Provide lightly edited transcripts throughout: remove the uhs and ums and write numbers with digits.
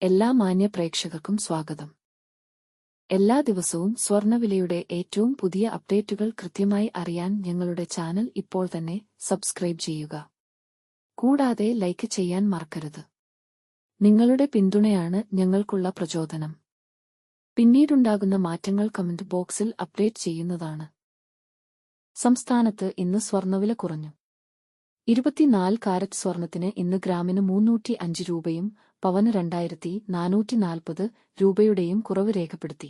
എല്ലാ മാന്യ പ്രേക്ഷകർക്കും സ്വാഗതം. എല്ലാ ദിവസവും സ്വർണ്ണവിലയുടെ ഏറ്റവും പുതിയ അപ്ഡേറ്റുകൾ കൃത്യമായി അറിയാൻ ഞങ്ങളുടെ ചാനൽ ഇപ്പോൾ തന്നെ സബ്സ്ക്രൈബ് ചെയ്യുക. കൂടാതെ ലൈക്ക് ചെയ്യാൻ മറക്കരുത്. നിങ്ങളുടെ പിന്തുണയാണ് ഞങ്ങൾക്കുള്ള പ്രചോദനം. പിന്നീടുണ്ടാകുന്ന മാറ്റങ്ങൾ കമന്റ് ബോക്സിൽ അപ്ഡേറ്റ് ചെയ്യുന്നതാണ്. സംസ്ഥാനത്ത് ഇന്ന് സ്വർണ്ണവില കുറഞ്ഞു. 24 കാരറ്റ് സ്വർണത്തിന് ഇന്ന് ഗ്രാമിന് 305 രൂപയും പവന് 2440 രൂപയുടെയും കുറവ് രേഖപ്പെടുത്തി.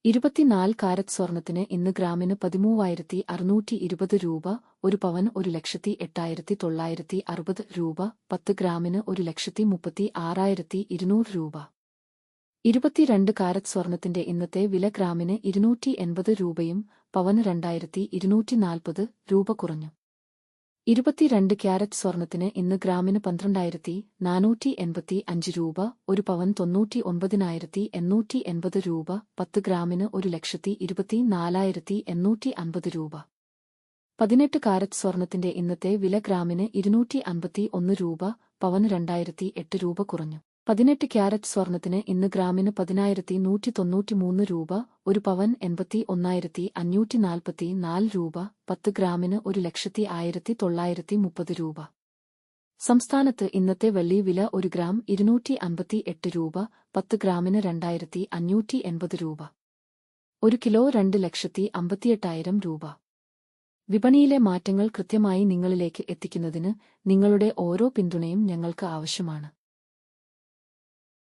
24 കാരറ്റ് സ്വർണത്തിന് ഇന്ന് ഗ്രാമിന് 13,620 രൂപ, ഒരു പവൻ 1,08,960 രൂപ, 10 ഗ്രാമിന് 1,36,200 രൂപ. 22 കാരറ്റ് സ്വർണത്തിന്റെ ഇന്നത്തെ വില ഗ്രാമിന് 280 രൂപയും പവന് 2,240 രൂപ കുറഞ്ഞു. 22 ക്യാരറ്റ് സ്വർണത്തിന് ഇന്ന് ഗ്രാമിന് 12,485 രൂപ, ഒരു പവൻ 99,880 രൂപ, 10 ഗ്രാമിന് 1,24,850 രൂപ. 18 കാരറ്റ് സ്വർണത്തിന്റെ ഇന്നത്തെ വില ഗ്രാമിന് 251 രൂപ, പവന് 2,008 രൂപ കുറഞ്ഞു. 18 ക്യാരറ്റ് സ്വർണത്തിന് ഇന്ന് ഗ്രാമിന് 10,193 രൂപ, ഒരു പവൻ 81,544 രൂപ, 10 ഗ്രാമിന് 1,01,930 രൂപ. സംസ്ഥാനത്ത് ഇന്നത്തെ വെള്ളി വില 1 ഗ്രാം 258 രൂപ, 10 ഗ്രാമിന് 2,580 രൂപ. 1 കിലോ 2,58,000 രൂപ. വിപണിയിലെ മാറ്റങ്ങൾ കൃത്യമായി നിങ്ങളിലേക്ക് എത്തിക്കുന്നതിന് നിങ്ങളുടെ ഓരോ പിന്തുണയും ഞങ്ങൾക്ക് ആവശ്യമാണ്.